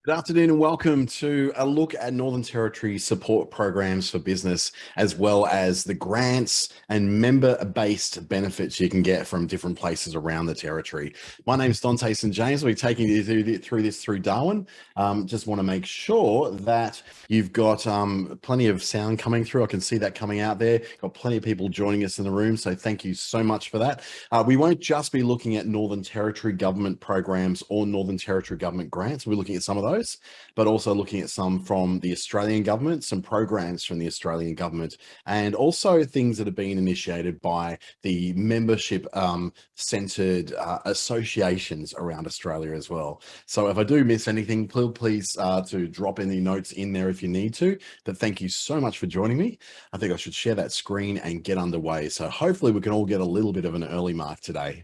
Good afternoon and welcome to a look at Northern Territory support programs for business, as well as the grants and member-based benefits you can get from different places around the Territory. My name is Dante St. James. We're taking you through this through Darwin. Just want to make sure that you've got plenty of sound coming through. I can see that coming out there. Got plenty of people joining us in the room, so thank you so much for that. We won't just be looking at Northern Territory Government programs or Northern Territory Government grants. We're looking at some of those, but also looking at some from the Australian government, some programs from the Australian government, and also things that have been initiated by the membership centered associations around Australia as well. So if I do miss anything, please to drop any notes in there if you need to. But thank you so much for joining me. I think I should share that screen and get underway. So hopefully we can all get a little bit of an early mark today.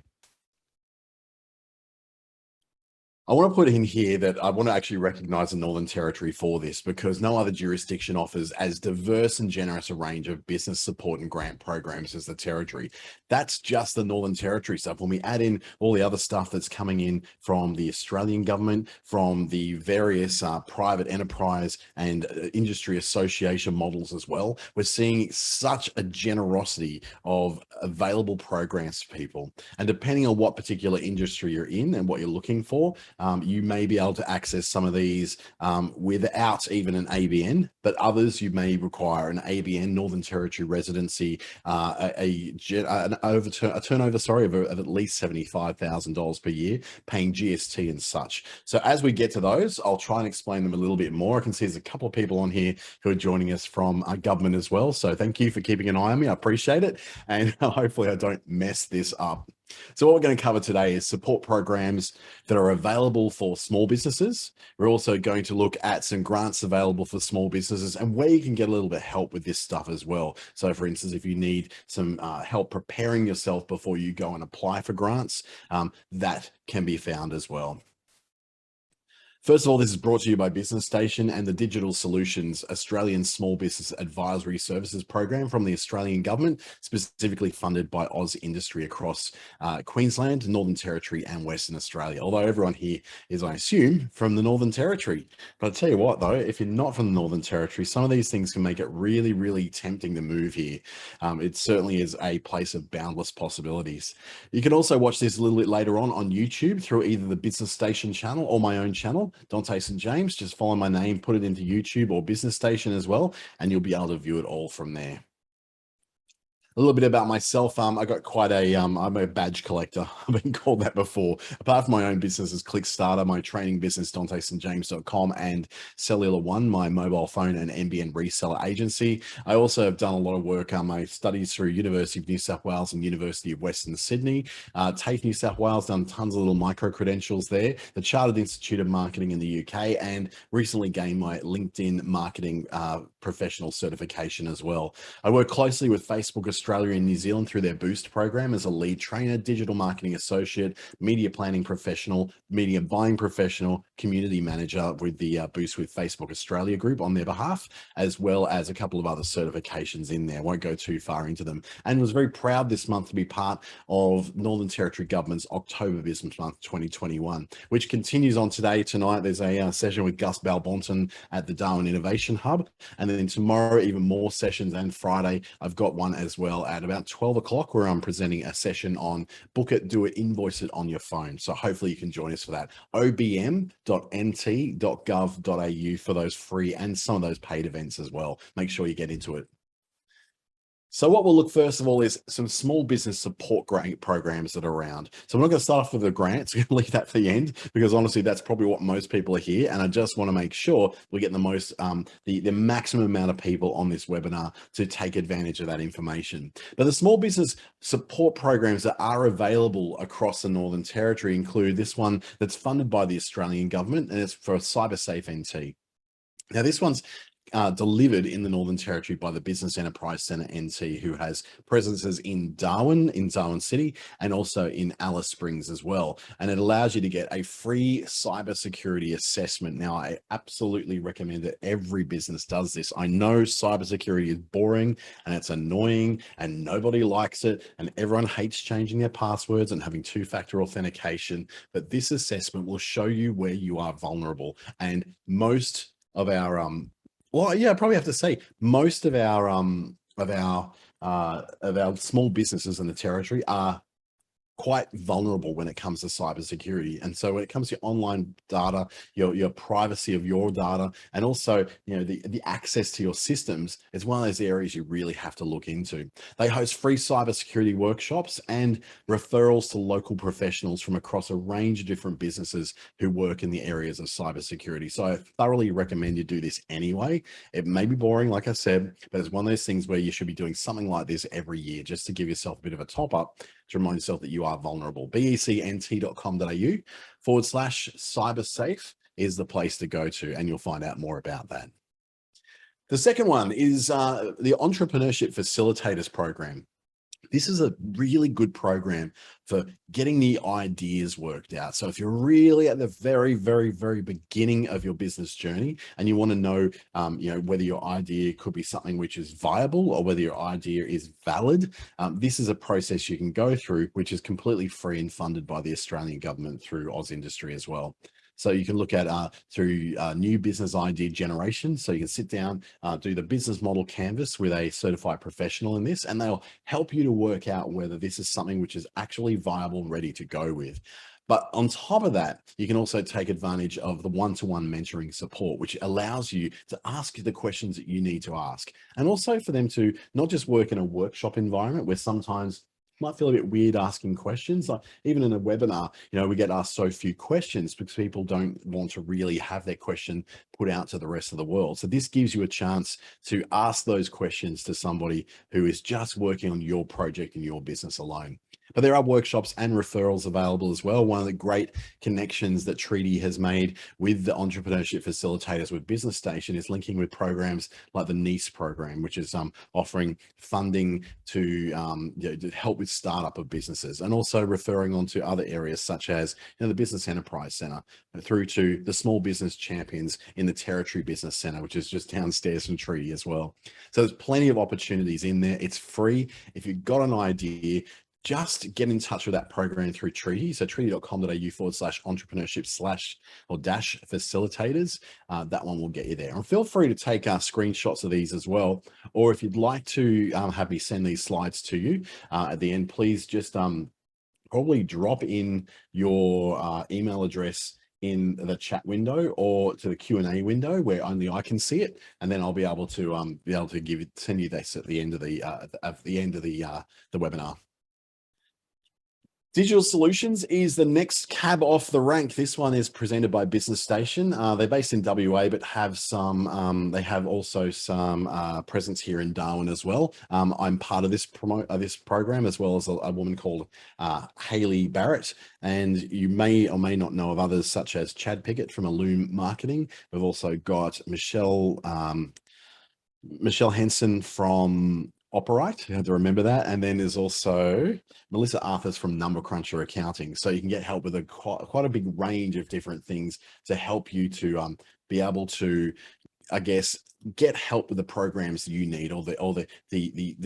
I want to put in here that I want to actually recognize the Northern Territory for this, because no other jurisdiction offers as diverse and generous a range of business support and grant programs as the Territory. That's just the Northern Territory stuff. When we add in all the other stuff that's coming in from the Australian government, from the various private enterprise and industry association models as well, we're seeing such a generosity of available programs for people. And depending on what particular industry you're in and what you're looking for, you may be able to access some of these without even an ABN, but others you may require an ABN, Northern Territory residency, a turnover, of at least $75,000 per year, paying GST and such. So as we get to those, I'll try and explain them a little bit more. I can see there's a couple of people on here who are joining us from government as well. So thank you for keeping an eye on me. I appreciate it. And hopefully I don't mess this up. So what we're going to cover today is support programs that are available for small businesses. We're also going to look at some grants available for small businesses and where you can get a little bit of help with this stuff as well. So for instance, if you need some help preparing yourself before you go and apply for grants, that can be found as well. First of all, this is brought to you by Business Station and the Digital Solutions Australian Small Business Advisory Services Program from the Australian Government, specifically funded by AusIndustry across Queensland, Northern Territory and Western Australia. Although everyone here is, I assume, from the Northern Territory. But I'll tell you what, though, if you're not from the Northern Territory, some of these things can make it really, really tempting to move here. It certainly is a place of boundless possibilities. You can also watch this a little bit later on YouTube through either the Business Station channel or my own channel, Dante St. James. Just follow my name, put it into YouTube or Business Station as well, and you'll be able to view it all from there. A little bit about myself. I got quite a, I'm a badge collector. I've been called that before. Apart from my own business as Clickstarter, my training business, DanteStJames.com, and Cellular One, my mobile phone and Nbn reseller agency. I also have done a lot of work on my studies through University of New South Wales and University of Western Sydney. TAFE New South Wales, done tons of little micro credentials there. The Chartered Institute of Marketing in the UK, and recently gained my LinkedIn marketing professional certification as well. I work closely with Facebook Australia and New Zealand through their Boost program as a lead trainer, digital marketing associate, media planning professional, media buying professional, community manager with the Boost with Facebook Australia group on their behalf, as well as a couple of other certifications in there. Won't go too far into them. And was very proud this month to be part of Northern Territory Government's October Business Month 2021, which continues on tonight. There's a session with Gus Balbonton at the Darwin Innovation Hub. And then tomorrow, even more sessions, and Friday, I've got one as well at about 12 o'clock where I'm presenting a session on book it, do it, invoice it on your phone. So hopefully you can join us for that. obm.nt.gov.au for those free and some of those paid events as well. Make sure you get into it. So what we'll look first of all is some small business support grant programs that are around. So we're not going to start off with the grants. We're going to leave that for the end, because honestly, that's probably what most people are here. And I just want to make sure we get the most, the maximum amount of people on this webinar to take advantage of that information. But the small business support programs that are available across the Northern Territory include this one that's funded by the Australian Government, and it's for CyberSafe NT. Now, this one's delivered in the Northern Territory by the Business Enterprise Centre NT, who has presences in Darwin City, and also in Alice Springs as well. And it allows you to get a free cybersecurity assessment. Now, I absolutely recommend that every business does this. I know cybersecurity is boring and it's annoying and nobody likes it, and everyone hates changing their passwords and having two-factor authentication, but this assessment will show you where you are vulnerable. And most of our well, yeah, I probably have to say most of our small businesses in the territory are quite vulnerable when it comes to cybersecurity. And so when it comes to your online data, your privacy of your data, and also, you know, the access to your systems is one of those areas you really have to look into. They host free cybersecurity workshops and referrals to local professionals from across a range of different businesses who work in the areas of cybersecurity. So I thoroughly recommend you do this anyway. It may be boring, like I said, but it's one of those things where you should be doing something like this every year just to give yourself a bit of a top up, to remind yourself that you are vulnerable. becnt.com.au/cybersafe is the place to go to, and you'll find out more about that. The second one is the Entrepreneurship Facilitators Program. This is a really good program for getting the ideas worked out. So if you're really at the very, very, very beginning of your business journey and you want to know, you know, whether your idea could be something which is viable or whether your idea is valid, this is a process you can go through, which is completely free and funded by the Australian government through AusIndustry as well. So you can look at through new business idea generation. So you can sit down, do the business model canvas with a certified professional in this, and they'll help you to work out whether this is something which is actually viable, ready to go with. But on top of that, you can also take advantage of the one-to-one mentoring support, which allows you to ask the questions that you need to ask. And also for them to not just work in a workshop environment where sometimes might feel a bit weird asking questions. Like even in a webinar, you know, we get asked so few questions because people don't want to really have their question put out to the rest of the world. So this gives you a chance to ask those questions to somebody who is just working on your project and your business alone. But there are workshops and referrals available as well. One of the great connections that Treaty has made with the entrepreneurship facilitators with Business Station is linking with programs like the NICE program, which is offering funding to, you know, to help with startup of businesses, and also referring on to other areas such as, you know, the Business Enterprise Centre, through to the Small Business Champions in the Territory Business Centre, which is just downstairs from Treaty as well. So there's plenty of opportunities in there. It's free. If you've got an idea, just get in touch with that program through Treaty. So treaty.com.au/entrepreneurship/facilitators. That one will get you there. And feel free to take screenshots of these as well. Or if you'd like to have me send these slides to you at the end, please just probably drop in your email address in the chat window or to the Q&A window where only I can see it, and then I'll be able to send you this at the end of the webinar. Digital Solutions is the next cab off the rank. This one is presented by Business Station. They're based in WA, but have some. They have also some presence here in Darwin as well. I'm part of this program, as well as a woman called Hayley Barrett, and you may or may not know of others such as Chad Pickett from Illume Marketing. We've also got Michelle Henson from Operate, you have to remember that. And then there's also Melissa Arthurs from Number Cruncher Accounting. So you can get help with quite a big range of different things to help you to be able to, I guess, get help with the programs that you need, or the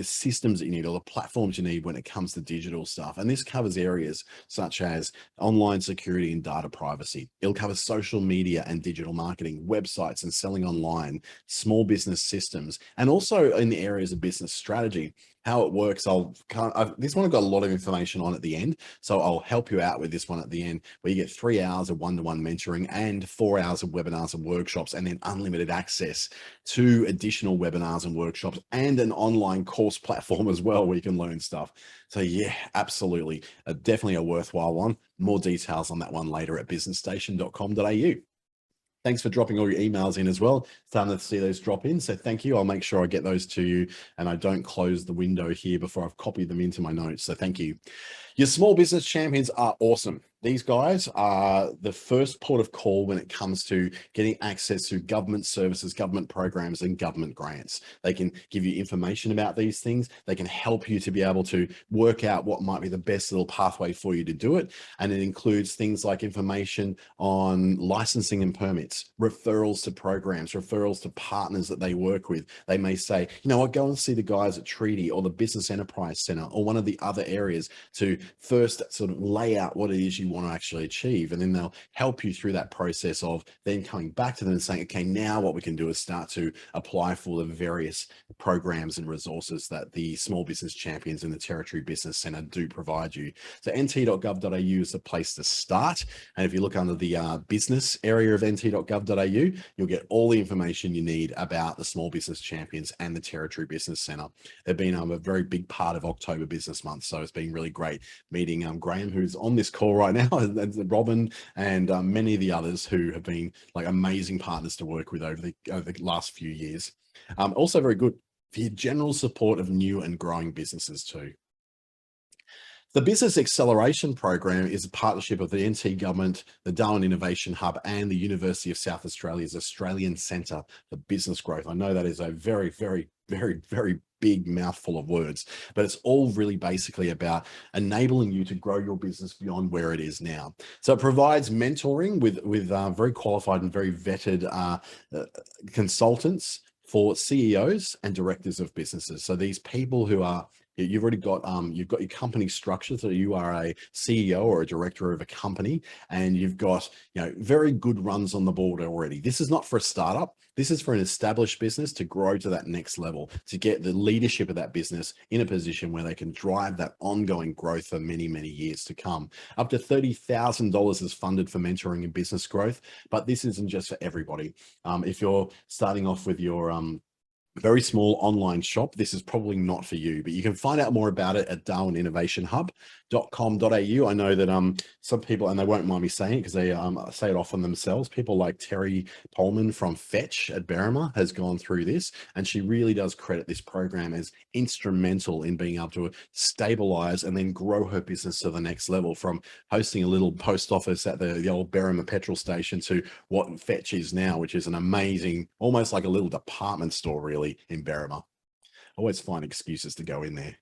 systems that you need, or the platforms you need when it comes to digital stuff. And this covers areas such as online security and data privacy. It'll cover social media and digital marketing, websites and selling online, small business systems, and also in the areas of business strategy. How it works, this one I've got a lot of information on at the end, so I'll help you out with this one at the end, where you get 3 hours of one-to-one mentoring and 4 hours of webinars and workshops, and then unlimited access to additional webinars and workshops, and an online course platform as well where you can learn stuff. So yeah, absolutely, definitely a worthwhile one. More details on that one later at businessstation.com.au. Thanks for dropping all your emails in as well. Starting to see those drop in. So thank you. I'll make sure I get those to you, and I don't close the window here before I've copied them into my notes. So thank you. Your small business champions are awesome. These guys are the first port of call when it comes to getting access to government services, government programs, and government grants. They can give you information about these things. They can help you to be able to work out what might be the best little pathway for you to do it. And it includes things like information on licensing and permits, referrals to programs, referrals to partners that they work with. They may say, you know what, go and see the guys at Treaty or the Business Enterprise Centre or one of the other areas to first sort of lay out what it is you want to actually achieve, and then they'll help you through that process of then coming back to them and saying, okay, now what we can do is start to apply for the various programs and resources that the small business champions in the Territory Business Centre do provide you. So nt.gov.au is the place to start, and if you look under the business area of nt.gov.au, you'll get all the information you need about the small business champions and the Territory Business Centre. They've been a very big part of October Business Month, so it's been really great meeting Graham, who's on this call right now, and Robin, and many of the others who have been like amazing partners to work with over the last few years. Also very good for your general support of new and growing businesses too. The Business Acceleration Program is a partnership of the NT Government, the Darwin Innovation Hub, and the University of South Australia's Australian Centre for Business Growth. I know that is a very, very, very, very big mouthful of words, but it's all really basically about enabling you to grow your business beyond where it is now. So it provides mentoring with very qualified and very vetted consultants for CEOs and directors of businesses. So these people who are, you've already got, you've got your company structure. So you are a CEO or a director of a company, and you've got, you know, very good runs on the board already. This is not for a startup. This is for an established business to grow to that next level, to get the leadership of that business in a position where they can drive that ongoing growth for many, many years to come. Up to $30,000 is funded for mentoring and business growth, but this isn't just for everybody. If you're starting off with your very small online shop, this is probably not for you, but you can find out more about it at darwininnovationhub.com.au. I know that some people, and they won't mind me saying it because they say it often themselves, people like Terry Polman from Fetch at Berrima has gone through this, and she really does credit this program as instrumental in being able to stabilize and then grow her business to the next level, from hosting a little post office at the old Berrima petrol station to what Fetch is now, which is an amazing, almost like a little department store really in Berrima. Always find excuses to go in there.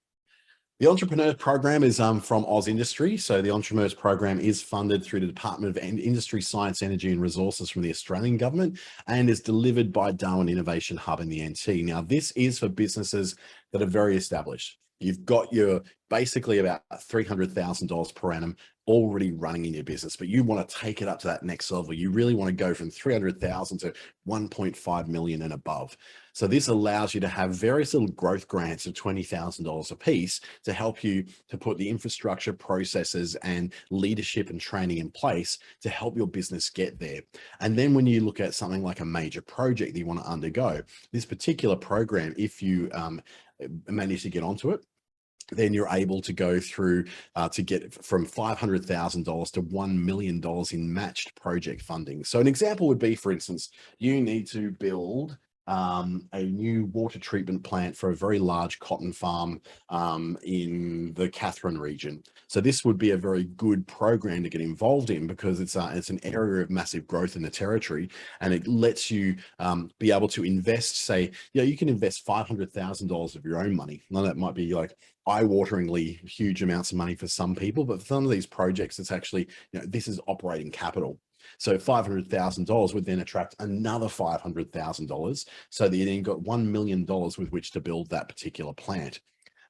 The Entrepreneurs Program is from AusIndustry. So the Entrepreneurs Program is funded through the Department of Industry, Science, Energy and Resources from the Australian Government, and is delivered by Darwin Innovation Hub in the NT. Now, this is for businesses that are very established. You've got your basically about $300,000 per annum already running in your business, but you want to take it up to that next level. You really want to go from 300,000 to 1.5 million and above. So this allows you to have various little growth grants of $20,000 a piece to help you to put the infrastructure, processes, and leadership and training in place to help your business get there. And then when you look at something like a major project that you want to undergo, this particular program, if you manage to get onto it, then you're able to go through to get from $500,000 to $1 million in matched project funding. So an example would be, for instance, you need to build a new water treatment plant for a very large cotton farm in the Katherine region. So this would be a very good program to get involved in, because it's an area of massive growth in the territory, and it lets you be able to invest, say, you can invest $500,000 of your own money. Now that might be like eye-wateringly huge amounts of money for some people, but for some of these projects, it's actually, this is operating capital. So $500,000 would then attract another $500,000, so that you then got $1 million with which to build that particular plant.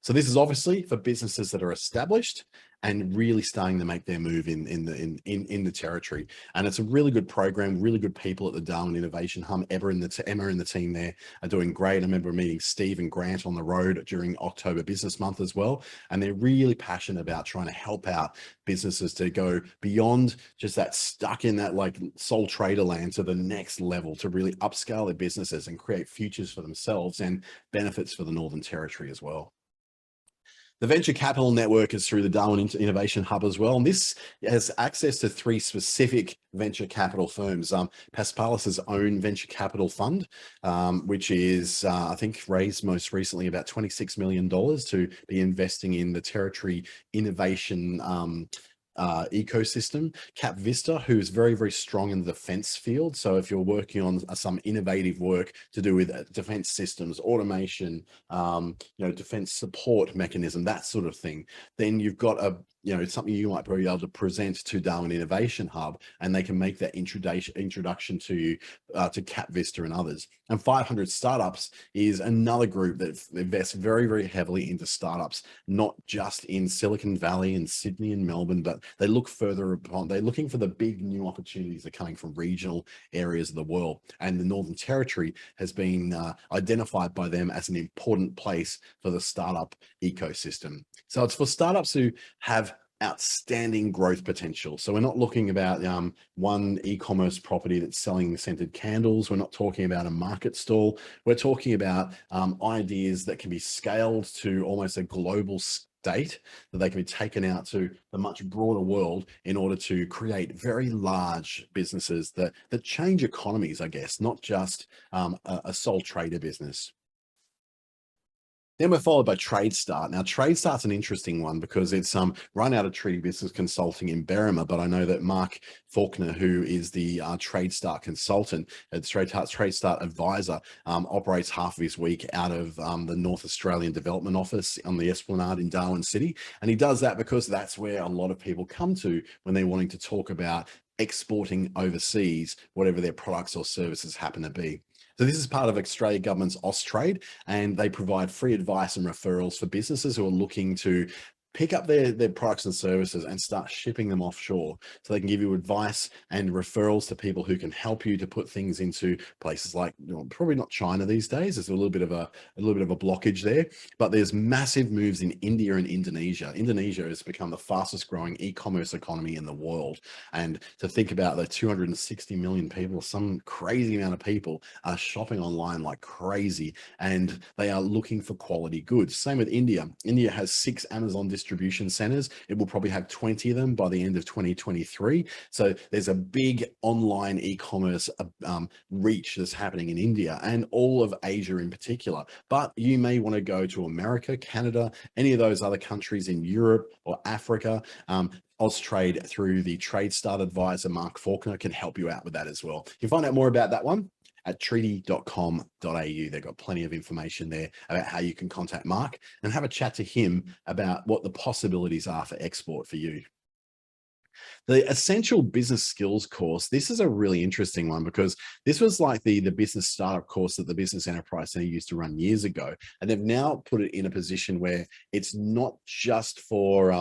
So this is obviously for businesses that are established and really starting to make their move in the territory. And it's a really good program, really good people at the Darwin Innovation Hub. Emma and the team there are doing great. I remember meeting Steve and Grant on the road during October Business Month as well. And they're really passionate about trying to help out businesses to go beyond just that stuck in that like sole trader land to the next level, to really upscale their businesses and create futures for themselves and benefits for the Northern Territory as well. The venture capital network is through the Darwin Innovation Hub as well. And this has access to 3 specific venture capital firms. Paspalis' own venture capital fund, which is, I think, raised most recently about $26 million to be investing in the Territory Innovation ecosystem. Cap Vista, who is very, very strong in the defense field. So if you're working on some innovative work to do with defense systems, automation, defense support mechanism, that sort of thing, then you've got it's something you might be able to present to Darwin Innovation Hub, and they can make that introduction to you, to Cap Vista and others. And 500 Startups is another group that invests very, very heavily into startups, not just in Silicon Valley and Sydney and Melbourne, but they look further upon. They're looking for the big new opportunities that are coming from regional areas of the world. And the Northern Territory has been identified by them as an important place for the startup ecosystem. So it's for startups who have outstanding growth potential. So we're not looking about one e-commerce property that's selling scented candles. We're not talking about a market stall. We're talking about ideas that can be scaled to almost a global state, that they can be taken out to the much broader world in order to create very large businesses that change economies, I guess, not just a sole trader business. Then we're followed by TradeStart. Now, TradeStart's an interesting one because it's run out of Treaty Business Consulting in Berrima, but I know that Mark Faulkner, who is the TradeStart consultant, TradeStart advisor, operates half of his week out of the North Australian Development Office on the Esplanade in Darwin City. And he does that because that's where a lot of people come to when they're wanting to talk about exporting overseas, whatever their products or services happen to be. So this is part of Australia Government's Austrade, and they provide free advice and referrals for businesses who are looking to pick up their products and services and start shipping them offshore. So they can give you advice and referrals to people who can help you to put things into places like, probably not China these days. There's a little bit of a blockage there, but there's massive moves in India and Indonesia. Indonesia has become the fastest growing e-commerce economy in the world. And to think about the 260 million people, some crazy amount of people are shopping online like crazy, and they are looking for quality goods. Same with India. India has 6 Amazon distribution centers. It will probably have 20 of them by the end of 2023. So there's a big online e-commerce reach that's happening in India and all of Asia in particular. But you may want to go to America, Canada, any of those other countries in Europe or Africa. Austrade, through the TradeStart advisor Mark Faulkner, can help you out with that as well. You can find out more about that one at treaty.com.au. They've got plenty of information there about how you can contact Mark and have a chat to him about what the possibilities are for export for you. The Essential Business Skills course, this is a really interesting one because this was like the business startup course that the Business Enterprise Center used to run years ago. And they've now put it in a position where it's not just for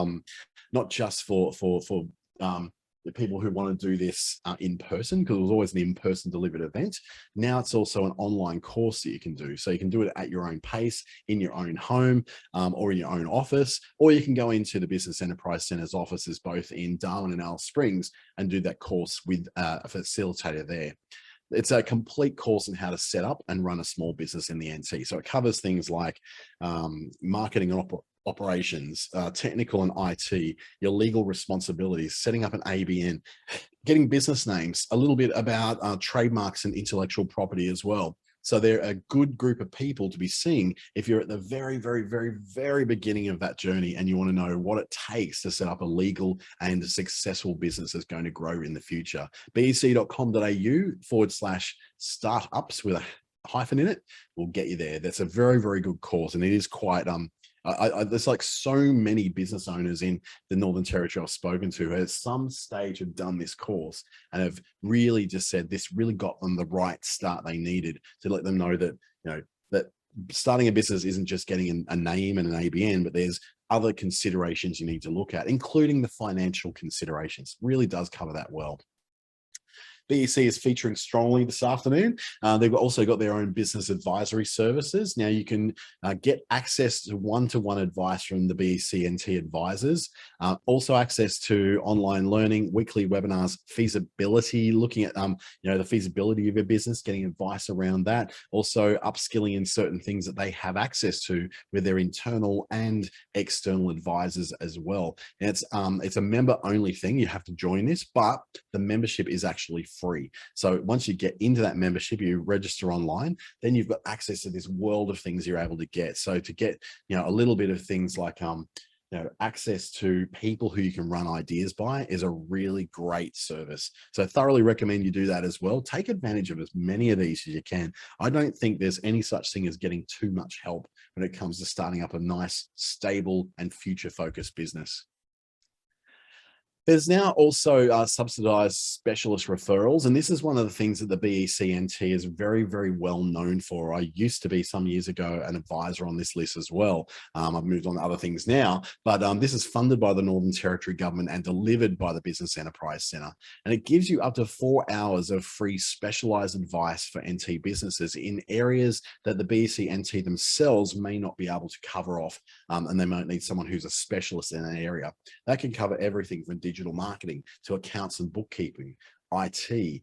the people who want to do this in person, because it was always an in-person delivered event. Now it's also an online course that you can do. So you can do it at your own pace, in your own home, or in your own office, or you can go into the Business Enterprise Center's offices, both in Darwin and Alice Springs, and do that course with a facilitator there. It's a complete course on how to set up and run a small business in the NT. So it covers things like marketing and operations, technical and IT, your legal responsibilities, setting up an ABN, getting business names, a little bit about trademarks and intellectual property as well. So they're a good group of people to be seeing if you're at the very, very, very, very beginning of that journey and you want to know what it takes to set up a legal and successful business that's going to grow in the future. bec.com.au/startups with a hyphen in it will get you there. That's a very, very good course, and it is quite there's like so many business owners in the Northern Territory I've spoken to who at some stage have done this course and have really just said this really got them the right start they needed to let them know that, that starting a business isn't just getting a name and an ABN, but there's other considerations you need to look at, including the financial considerations. It really does cover that well. BEC is featuring strongly this afternoon. They've also got their own business advisory services. Now you can get access to one-to-one advice from the BEC NT advisors, also access to online learning, weekly webinars, feasibility, looking at the feasibility of your business, getting advice around that, also upskilling in certain things that they have access to with their internal and external advisors as well. And it's a member-only thing. You have to join this, but the membership is actually free. So once you get into that membership, you register online, then you've got access to this world of things you're able to get. So to get, a little bit of things like access to people who you can run ideas by is a really great service. So I thoroughly recommend you do that as well. Take advantage of as many of these as you can. I don't think there's any such thing as getting too much help when it comes to starting up a nice, stable, and future-focused business. There's now also subsidized specialist referrals, and this is one of the things that the BECNT is very, very well known for. I used to be some years ago an advisor on this list as well. I've moved on to other things now, but this is funded by the Northern Territory Government and delivered by the Business Enterprise Centre. And it gives you up to 4 hours of free specialized advice for NT businesses in areas that the BECNT themselves may not be able to cover off, and they might need someone who's a specialist in an area. That can cover everything from digital marketing to accounts and bookkeeping, IT,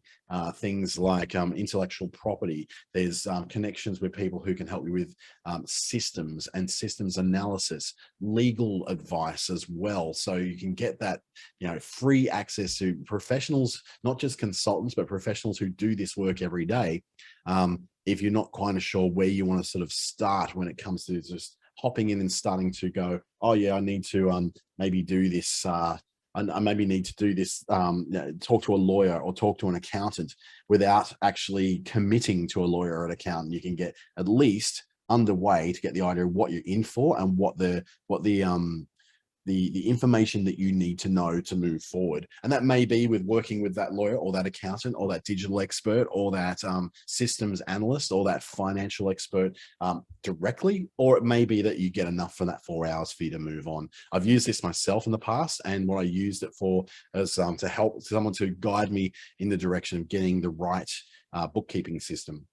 things like intellectual property. There's connections with people who can help you with systems and systems analysis, legal advice as well. So you can get that, free access to professionals, not just consultants, but professionals who do this work every day. If you're not quite sure where you want to sort of start when it comes to just hopping in and starting to go, oh yeah, I need to maybe do this. I maybe need to do this, talk to a lawyer or talk to an accountant without actually committing to a lawyer or an accountant. You can get at least underway to get the idea of what you're in for and what the information that you need to know to move forward. And that may be with working with that lawyer or that accountant or that digital expert or that systems analyst or that financial expert directly, or it may be that you get enough for that 4 hours for you to move on. I've used this myself in the past, and what I used it for is to help someone to guide me in the direction of getting the right bookkeeping system.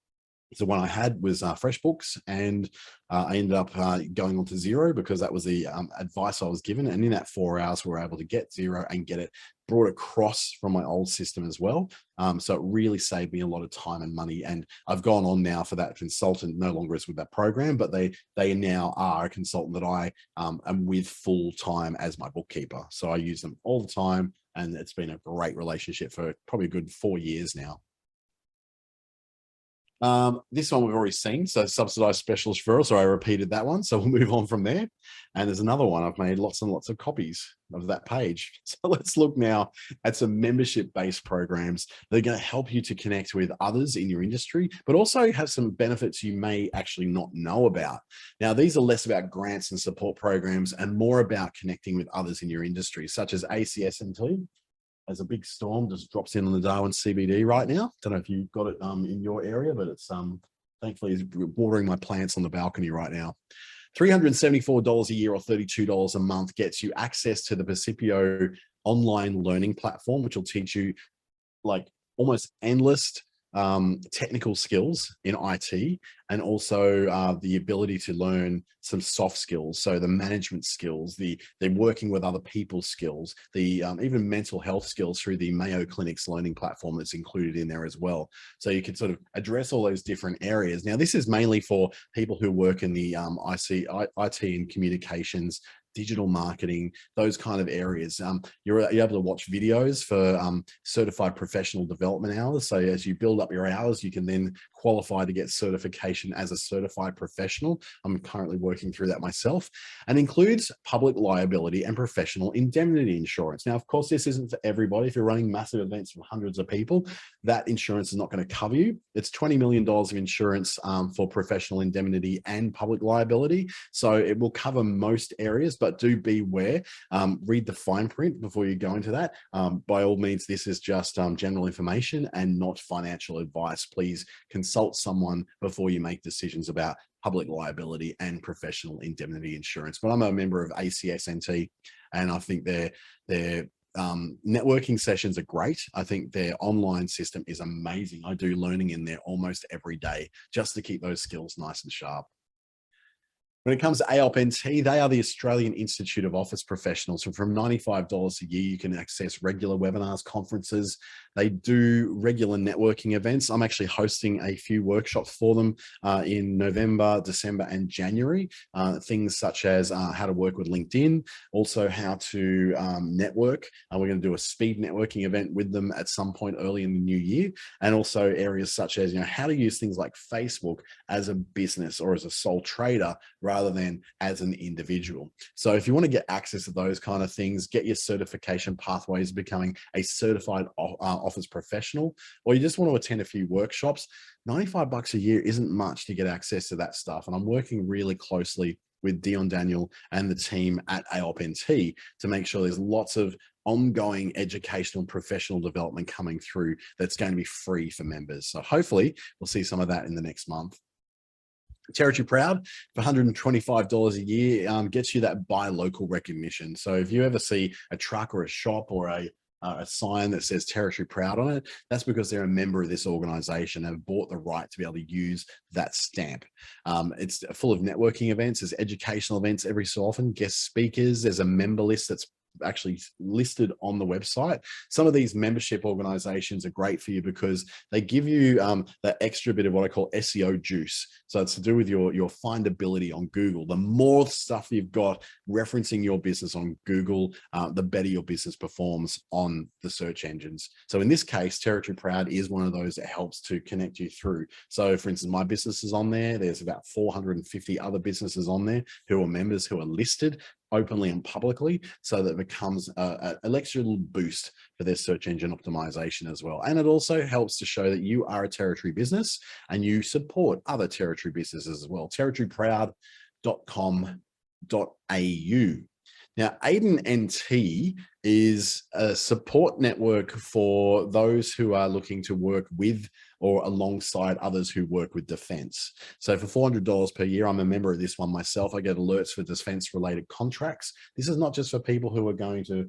So one I had was FreshBooks, and I ended up going on to Xero because that was the advice I was given. And in that 4 hours, we were able to get Xero and get it brought across from my old system as well. So it really saved me a lot of time and money. And I've gone on now for that consultant, no longer is with that program, but they now are a consultant that I am with full time as my bookkeeper. So I use them all the time, and it's been a great relationship for probably a good 4 years now. This one we've already seen, so subsidized specialist referral. So I repeated that one. So we'll move on from there. And there's another one. I've made lots and lots of copies of that page. So let's look now at some membership-based programs that are going to help you to connect with others in your industry, but also have some benefits you may actually not know about. Now, these are less about grants and support programs and more about connecting with others in your industry, such as ACSNT. As a big storm just drops in on the Darwin CBD right now. Don't know if you've got it in your area, but it's thankfully it's watering my plants on the balcony right now. $374 a year or $32 a month gets you access to the Precipio online learning platform, which will teach you like almost endless technical skills in IT, and also the ability to learn some soft skills. So the management skills, the working with other people skills, the even mental health skills through the Mayo Clinic's learning platform that's included in there as well. So you can sort of address all those different areas. Now, this is mainly for people who work in the IT and communications, digital marketing, those kind of areas. You're able to watch videos for certified professional development hours. So as you build up your hours, you can then qualify to get certification as a certified professional. I'm currently working through that myself, and includes public liability and professional indemnity insurance. Now, of course, this isn't for everybody. If you're running massive events for hundreds of people, that insurance is not going to cover you. It's $20 million of insurance for professional indemnity and public liability. So it will cover most areas, but do beware. Read the fine print before you go into that. By all means, this is just general information and not financial advice. Please consult someone before you make decisions about public liability and professional indemnity insurance. But I'm a member of ACSNT, and I think their networking sessions are great. I think their online system is amazing. I do learning in there almost every day just to keep those skills nice and sharp. When it comes to AOPNT, they are the Australian Institute of Office Professionals. So from $95 a year, you can access regular webinars, conferences. They do regular networking events. I'm actually hosting a few workshops for them in November, December, and January. Things such as how to work with LinkedIn, also how to network. We're going to do a speed networking event with them at some point early in the new year. And also areas such as, how to use things like Facebook as a business or as a sole trader rather rather than as an individual. So if you want to get access to those kind of things, get your certification pathways, becoming a certified office professional, or you just want to attend a few workshops, $95 a year isn't much to get access to that stuff. And I'm working really closely with Dion Daniel and the team at AOPNT to make sure there's lots of ongoing educational and professional development coming through that's going to be free for members. So hopefully we'll see some of that in the next month. Territory Proud for $125 a year gets you that buy local recognition. So if you ever see a truck or a shop or a sign that says Territory Proud on it, that's because they're a member of this organization and have bought the right to be able to use that stamp. It's full of networking events, there's educational events every so often, guest speakers, there's a member list that's actually listed on the website. Some of these membership organizations are great for you because they give you that extra bit of what I call SEO juice. So it's to do with your findability on Google. The more stuff you've got referencing your business on Google, the better your business performs on the search engines. So in this case, Territory Proud is one of those that helps to connect you through. So for instance, my business is on there. There's about 450 other businesses on there who are members, who are listed openly and publicly, so that it becomes an extra little boost for their search engine optimization as well. And it also helps to show that you are a territory business and you support other territory businesses as well. territoryproud.com.au. Now, AIDN NT is a support network for those who are looking to work with or alongside others who work with defense. So for $400 per year, I'm a member of this one myself. I get alerts for defense related contracts. This is not just for people who are going to,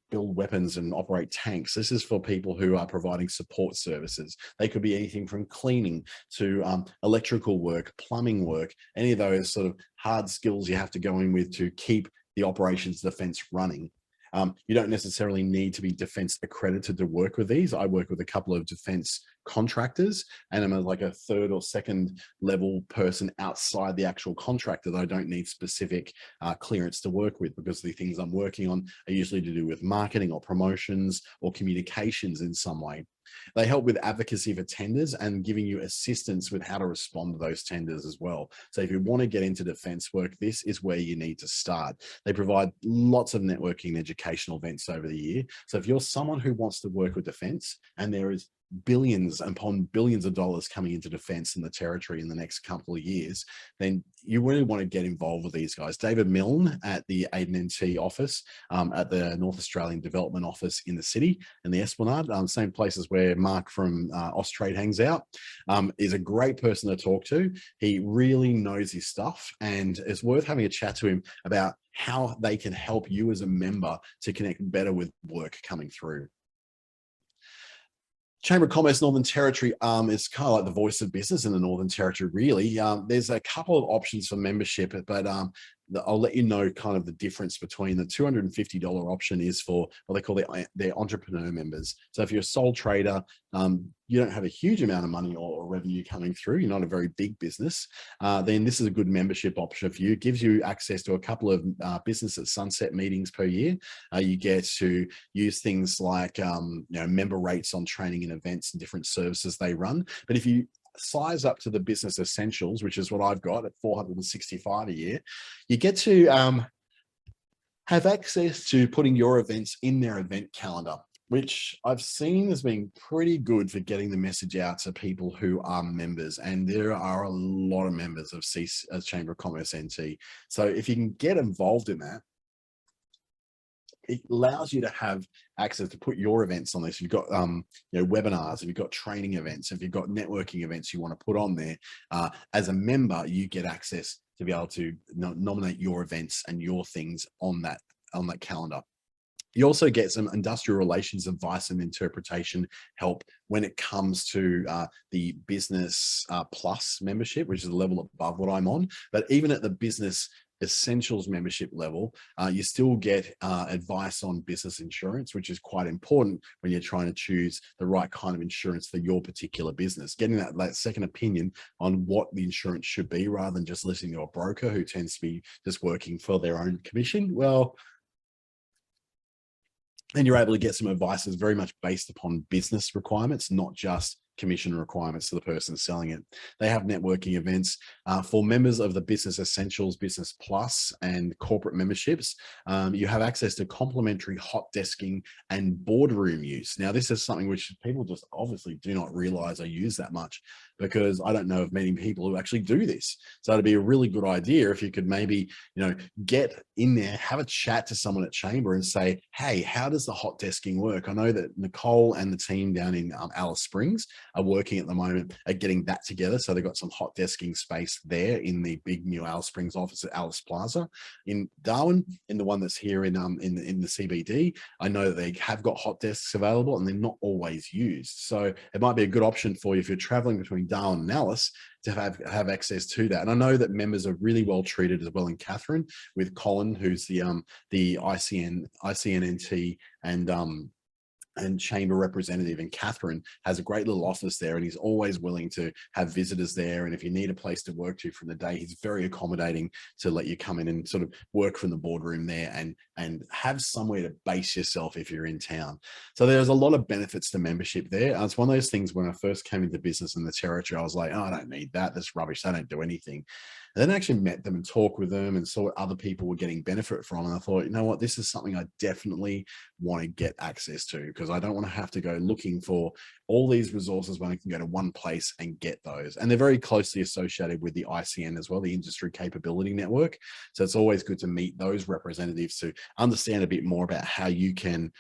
build weapons and operate tanks. This is for people who are providing support services. They could be anything from cleaning to electrical work, plumbing work, any of those sort of hard skills you have to go in with to keep the operations defense running. You don't necessarily need to be defense accredited to work with these. I work with a couple of defense contractors, and I'm like a third or second level person outside the actual contractor that I don't need specific clearance to work with, because the things I'm working on are usually to do with marketing or promotions or communications in some way. They help with advocacy for tenders and giving you assistance with how to respond to those tenders as well. So if you want to get into defense work, this is where you need to start. They provide lots of networking and educational events over the year. So if you're someone who wants to work with defense, and there is billions upon billions of dollars coming into defense in the territory in the next couple of years, then you really want to get involved with these guys. David Milne at the AIDN NT office, at the North Australian Development Office in the city, in the Esplanade, same places where Mark from Austrade hangs out, is a great person to talk to. He really knows his stuff, and it's worth having a chat to him about how they can help you as a member to connect better with work coming through. Chamber of Commerce Northern Territory is kind of like the voice of business in the Northern Territory, really. There's a couple of options for membership, but I'll let you know kind of the difference between the $250 option is for what they call their entrepreneur members. So if you're a sole trader, you don't have a huge amount of money or revenue coming through, you're not a very big business, then this is a good membership option for you. It gives you access to a couple of business at sunset meetings per year. You get to use things like member rates on training and events and different services they run. But if you size up to the business essentials, which is what I've got at $465 a year, you get to have access to putting your events in their event calendar, which I've seen as being pretty good for getting the message out to people who are members. And there are a lot of members of Chamber of Commerce NT. So if you can get involved in that, it allows you to have access to put your events on this. You've got webinars, if you've got training events, if you've got networking events you want to put on there, as a member, you get access to be able to nominate your events and your things on that calendar. You also get some industrial relations advice and interpretation help when it comes to the Business Plus membership, which is a level above what I'm on. But even at the Business Essentials membership level, you still get advice on business insurance, which is quite important when you're trying to choose the right kind of insurance for your particular business. Getting that second opinion on what the insurance should be, rather than just listening to a broker who tends to be just working for their own commission. Well, then you're able to get some advice that's very much based upon business requirements, not just commission requirements to the person selling it. They have networking events for members of the Business Essentials, Business Plus, and corporate memberships. You have access to complimentary hot desking and boardroom use. Now, this is something which people just obviously do not realize I use that much, because I don't know of many people who actually do this. So it'd be a really good idea if you could maybe, get in there, have a chat to someone at Chamber and say, hey, how does the hot desking work? I know that Nicole and the team down in Alice Springs are working at the moment at getting that together. So they've got some hot desking space there in the big new Alice Springs office at Alice Plaza. In Darwin, in the one that's here in the CBD, I know that they have got hot desks available and they're not always used. So it might be a good option for you if you're traveling between Darwin and Alice to have access to that. And I know that members are really well treated as well in Catherine, with Colin, who's the ICNNT and Chamber representative, and Catherine has a great little office there, and he's always willing to have visitors there. And if you need a place to work to from the day, he's very accommodating to let you come in and sort of work from the boardroom there and have somewhere to base yourself if you're in town. So there's a lot of benefits to membership there. It's one of those things when I first came into business in the territory, I was like, oh, I don't need that. That's rubbish. They don't do anything. And then I actually met them and talked with them and saw what other people were getting benefit from. And I thought, you know what, this is something I definitely want to get access to, because I don't want to have to go looking for all these resources when I can go to one place and get those. And they're very closely associated with the ICN as well, the Industry Capability Network. So it's always good to meet those representatives to understand a bit more about how you can,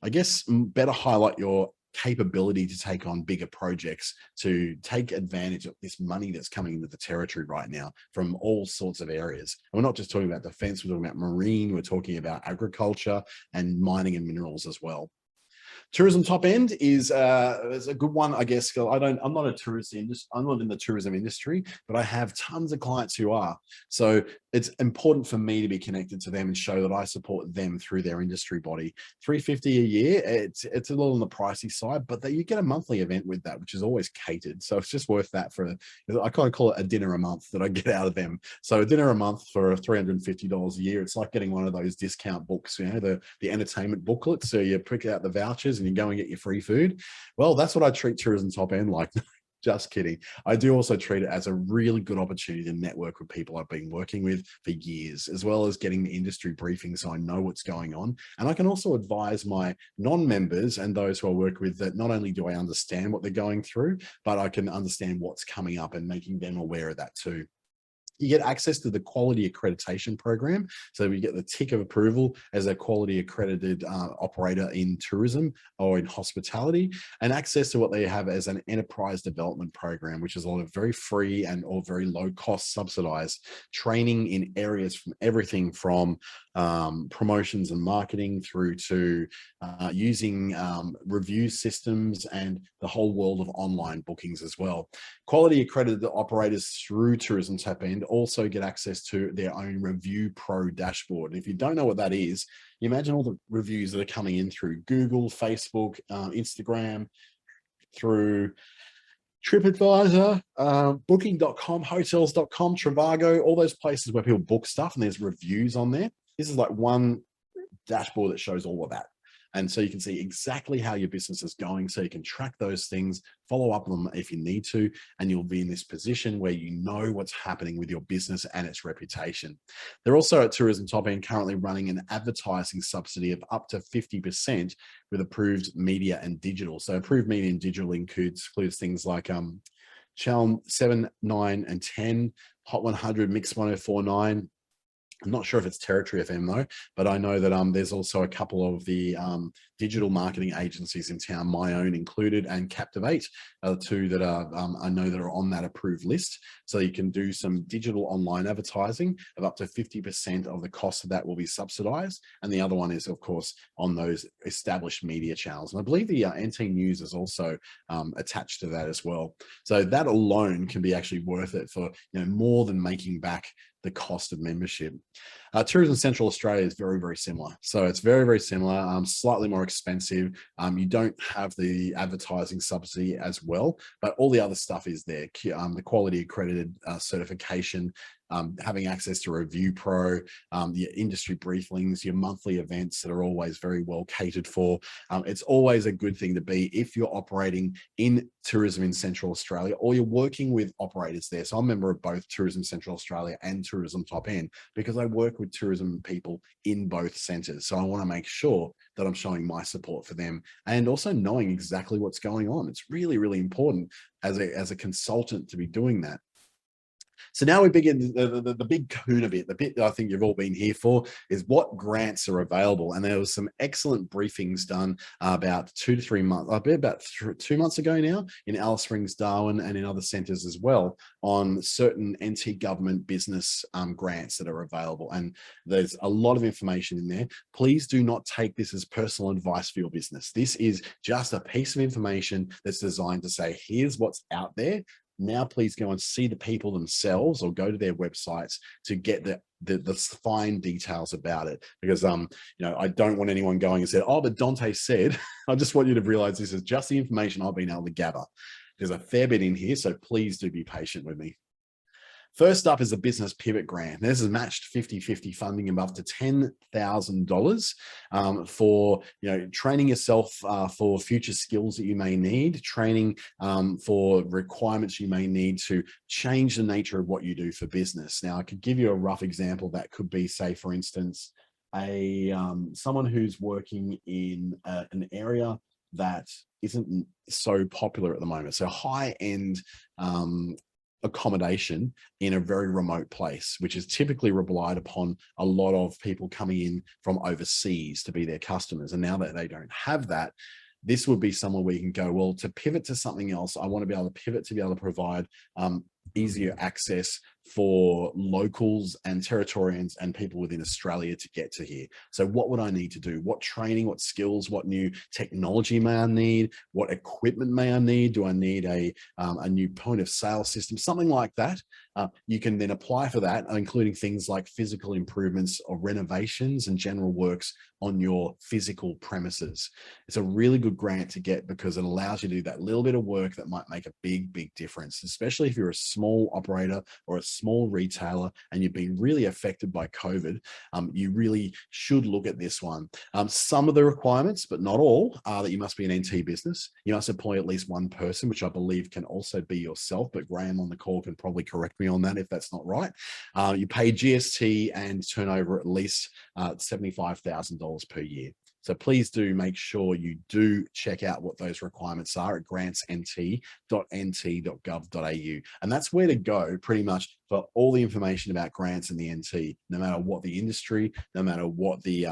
I guess, better highlight your capability to take on bigger projects, to take advantage of this money that's coming into the territory right now from all sorts of areas. And we're not just talking about defense, we're talking about marine, we're talking about agriculture and mining and minerals as well. Tourism top end is a good one, I guess. I'm not a tourist industry. I'm not in the tourism industry, but I have tons of clients who are. So it's important for me to be connected to them and show that I support them through their industry body. $350 a year. It's a little on the pricey side, but you get a monthly event with that, which is always catered. So it's just worth that I kind of call it a dinner a month that I get out of them. So a dinner a month for $350 a year. It's like getting one of those discount books, the entertainment booklet. So you pick out the vouchers and you go and get your free food. Well, that's what I treat tourism top end like. Just kidding. I do also treat it as a really good opportunity to network with people I've been working with for years, as well as getting the industry briefing so I know what's going on. And I can also advise my non-members and those who I work with that not only do I understand what they're going through, but I can understand what's coming up and making them aware of that too. You get access to the quality accreditation program. So we get the tick of approval as a quality accredited operator in tourism or in hospitality, and access to what they have as an enterprise development program, which is a lot of very free and or very low cost subsidized training in areas from everything from promotions and marketing through to using review systems and the whole world of online bookings as well. Quality accredited operators through Tourism Tap End also get access to their own Review Pro dashboard. And if you don't know what that is, you imagine all the reviews that are coming in through Google, Facebook, Instagram, through TripAdvisor, Booking.com, Hotels.com, Trivago, all those places where people book stuff and there's reviews on there. This is like one dashboard that shows all of that. And so you can see exactly how your business is going, so you can track those things, follow up on them if you need to, and you'll be in this position where you know what's happening with your business and its reputation. They're also at Tourism Top End currently running an advertising subsidy of up to 50% with approved media and digital. So approved media and digital includes things like Channel 7, 9, and 10, Hot 100, Mix 1049. I'm not sure if it's Territory FM though, but I know that there's also a couple of the digital marketing agencies in town, my own included, and Captivate, two that are I know that are on that approved list. So you can do some digital online advertising of up to 50% of the cost of that will be subsidized. And the other one is, of course, on those established media channels. And I believe the NT News is also attached to that as well. So that alone can be actually worth it for more than making back the cost of membership. Tourism Central Australia is very, very similar. So it's very, very similar, slightly more expensive. You don't have the advertising subsidy as well, but all the other stuff is there. The quality accredited certification, having access to Review Pro, your industry briefings, your monthly events that are always very well catered for. It's always a good thing to be if you're operating in tourism in Central Australia, or you're working with operators there. So I'm a member of both Tourism Central Australia and Tourism Top End, because I work with tourism people in both centres. So I want to make sure that I'm showing my support for them, and also knowing exactly what's going on. It's really, really important as a consultant to be doing that. So now we begin the big kahuna bit, the bit that I think you've all been here for, is what grants are available. And there was some excellent briefings done about 2 to 3 months, about 2 months ago now, in Alice Springs, Darwin, and in other centres as well, on certain NT government business grants that are available. And there's a lot of information in there. Please do not take this as personal advice for your business. This is just a piece of information that's designed to say, here's what's out there. Now, please go and see the people themselves, or go to their websites to get the fine details about it. Because, you know, I don't want anyone going and saying, oh, but Dante said, I just want you to realize this is just the information I've been able to gather. There's a fair bit in here, so please do be patient with me. First up is a business pivot grant. This is matched 50-50 funding of up to $10,000 for, you know, training yourself for future skills that you may need, training for requirements you may need to change the nature of what you do for business. Now, I could give you a rough example. That could be, say, for instance, someone who's working in an area that isn't so popular at the moment. So high-end accommodation in a very remote place, which is typically relied upon a lot of people coming in from overseas to be their customers. And now that they don't have that, this would be somewhere where you can go, well, to pivot to something else, I want to be able to pivot to be able to provide easier access for locals and Territorians and people within Australia to get to here. So what would I need to do? What training, what skills, what new technology may I need? What equipment may I need? Do I need a new point of sale system? Something like that. You can then apply for that, including things like physical improvements or renovations and general works on your physical premises. It's a really good grant to get because it allows you to do that little bit of work that might make a big, big difference, especially if you're a small operator or a small retailer and you've been really affected by COVID. You really should look at this one. Some of the requirements, but not all, are that you must be an NT business. You must employ at least one person, which I believe can also be yourself, but Graham on the call can probably correct me on that if that's not right. You pay GST and turnover at least $75,000 per year. So please do make sure you do check out what those requirements are at grantsnt.nt.gov.au. And that's where to go pretty much for all the information about grants in the NT, no matter what the industry, no matter what the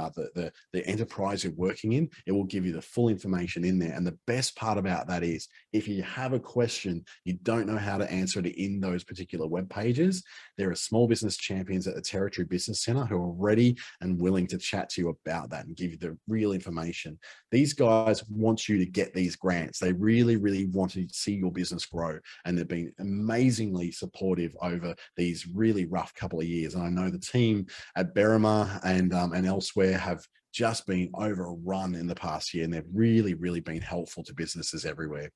enterprise you're working in, it will give you the full information in there. And the best part about that is if you have a question, you don't know how to answer it in those particular web pages, there are small business champions at the Territory Business Centre who are ready and willing to chat to you about that and give you the real information. These guys want you to get these grants. They really, really want to see your business grow. And they've been amazingly supportive over these really rough couple of years. And I know the team at Berrima and elsewhere have just been overrun in the past year, and they've really, really been helpful to businesses everywhere.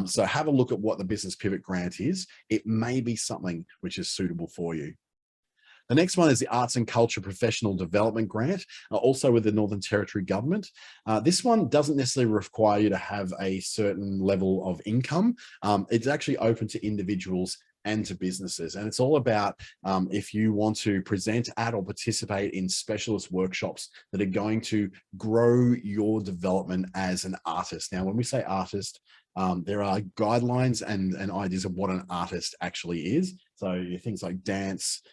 So have a look at what the Business Pivot Grant is. It may be something which is suitable for you. The next one is the Arts and Culture Professional Development Grant, also with the Northern Territory Government. This one doesn't necessarily require you to have a certain level of income. It's actually open to individuals and to businesses. And it's all about if you want to present at or participate in specialist workshops that are going to grow your development as an artist. Now, when we say artist, there are guidelines and ideas of what an artist actually is. So things like dance,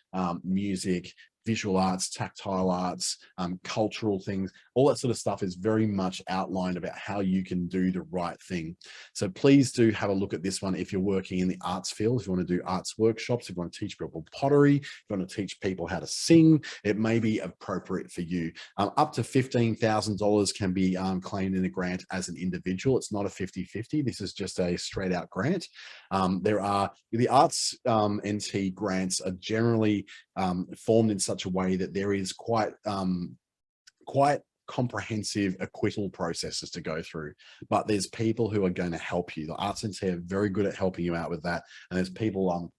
music, visual arts, tactile arts, cultural things, all that sort of stuff is very much outlined about how you can do the right thing. So please do have a look at this one if you're working in the arts field. If you want to do arts workshops, if you want to teach people pottery, if you want to teach people how to sing, it may be appropriate for you. Up to $15,000 can be claimed in a grant as an individual. It's not a 50-50. This is just a straight out grant. There are the arts NT grants are generally formed in such a way that there is quite comprehensive acquittal processes to go through, but there's people who are going to help you. The Arts NT are very good at helping you out with that, and there's people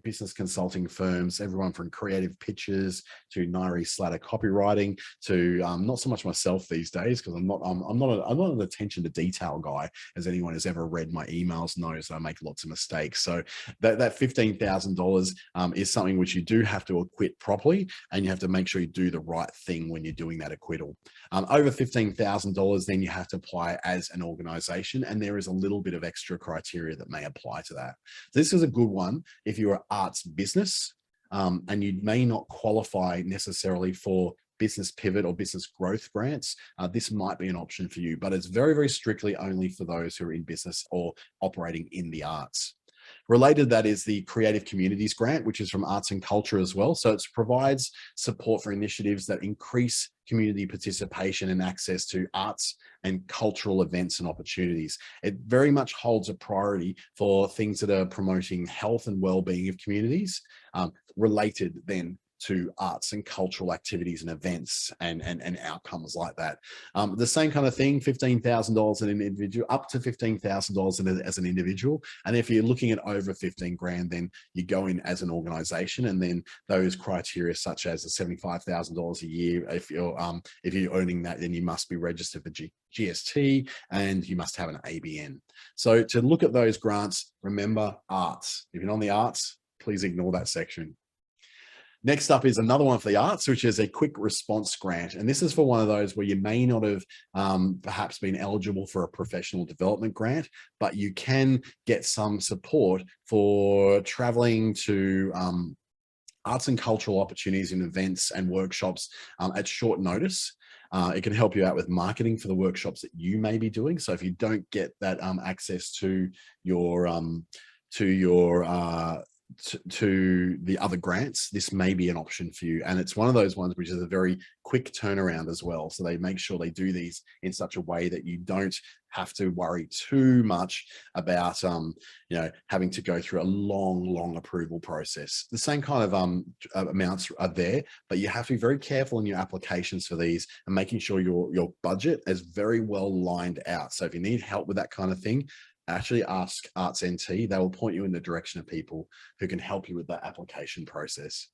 business consulting firms, everyone from creative pitches to Nairi Slatter copywriting to not so much myself these days, because I'm not an attention to detail guy, as anyone who's ever read my emails knows that I make lots of mistakes. So that $15,000 is something which you do have to acquit properly, and you have to make sure you do the right thing when you're doing that acquittal. Over $15,000, then you have to apply as an organization, and there is a little bit of extra criteria that may apply to that. This is a good one if you're an arts business, and you may not qualify necessarily for business pivot or business growth grants. This might be an option for you, but it's very, very strictly only for those who are in business or operating in the arts. Related to that is the Creative Communities Grant, which is from Arts and Culture as well. So it provides support for initiatives that increase community participation and access to arts and cultural events and opportunities. It very much holds a priority for things that are promoting health and well-being of communities, related then to arts and cultural activities and events and outcomes like that. The same kind of thing, $15,000 an individual, up to $15,000 as an individual. And if you're looking at over 15 grand, then you go in as an organization, and then those criteria such as the $75,000 a year, if you're earning that, then you must be registered for GST and you must have an ABN. So to look at those grants, remember arts. If you're on the arts, please ignore that section. Next up is another one for the arts, which is a quick response grant. And this is for one of those where you may not have perhaps been eligible for a professional development grant, but you can get some support for traveling to arts and cultural opportunities and events and workshops at short notice. It can help you out with marketing for the workshops that you may be doing. So if you don't get that access to the other grants, this may be an option for you. And it's one of those ones which is a very quick turnaround as well. So they make sure they do these in such a way that you don't have to worry too much about having to go through a long approval process. The same kind of amounts are there, but you have to be very careful in your applications for these and making sure your budget is very well lined out. So if you need help with that kind of thing, actually ask Arts NT. They will point you in the direction of people who can help you with that application process.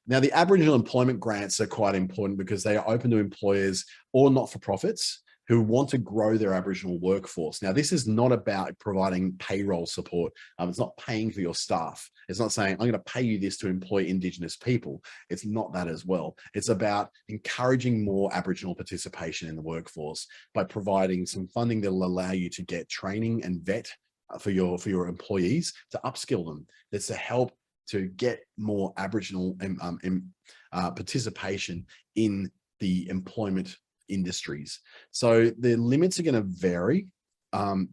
Now, the Aboriginal employment grants are quite important because they are open to employers or not-for-profits who want to grow their Aboriginal workforce. Now, this is not about providing payroll support. It's not paying for your staff. It's not saying, I'm going to pay you this to employ Indigenous people. It's not that as well. It's about encouraging more Aboriginal participation in the workforce by providing some funding that will allow you to get training and vet for your employees, to upskill them. That's to help to get more Aboriginal participation in the employment industries. So the limits are going to vary.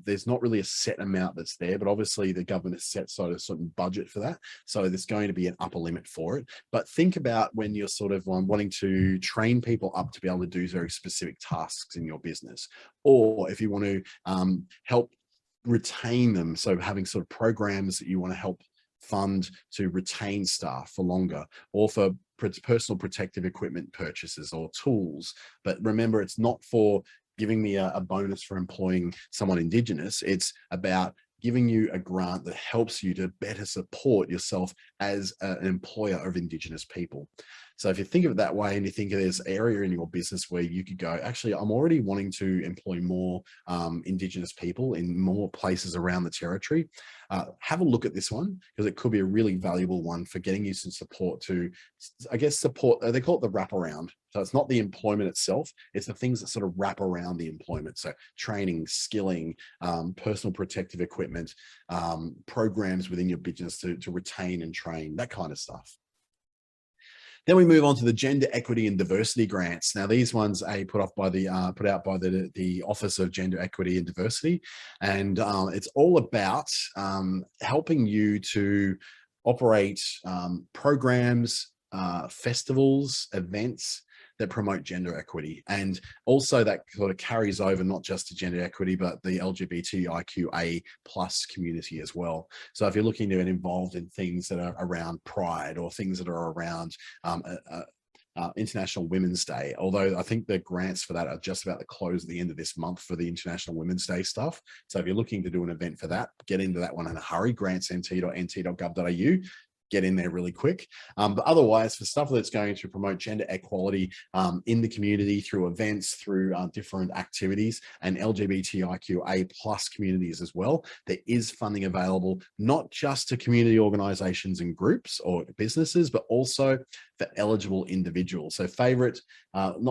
There's not really a set amount that's there, but obviously the government has set sort of certain budget for that. So there's going to be an upper limit for it. But think about when you're sort of wanting to train people up to be able to do very specific tasks in your business, or if you want to help retain them. So having sort of programs that you want to help fund to retain staff for longer, or for personal protective equipment purchases or tools. But remember, it's not for giving me a bonus for employing someone Indigenous. It's about giving you a grant that helps you to better support yourself as an employer of Indigenous people. So if you think of it that way, and you think there's an area in your business where you could go, actually, I'm already wanting to employ more Indigenous people in more places around the territory, have a look at this one, because it could be a really valuable one for getting you some support to, I guess, support, they call it the wraparound. So it's not the employment itself, it's the things that sort of wrap around the employment. So training, skilling, personal protective equipment, programs within your business to retain and train, that kind of stuff. Then we move on to the Gender Equity and Diversity Grants. Now, these ones are put out by the Office of Gender Equity and Diversity, and it's all about helping you to operate programs, festivals, events that promote gender equity. And also that sort of carries over not just to gender equity, but the LGBTIQA+ community as well. So if you're looking to get involved in things that are around pride, or things that are around International Women's Day, although I think the grants for that are just about to close at the end of this month for the International Women's Day stuff. So if you're looking to do an event for that, get into that one in a hurry, grantsnt.nt.gov.au. Get in there really quick. But otherwise, for stuff that's going to promote gender equality in the community through events, through different activities, and LGBTIQA plus communities as well, there is funding available, not just to community organizations and groups or businesses, but also for eligible individuals. So I want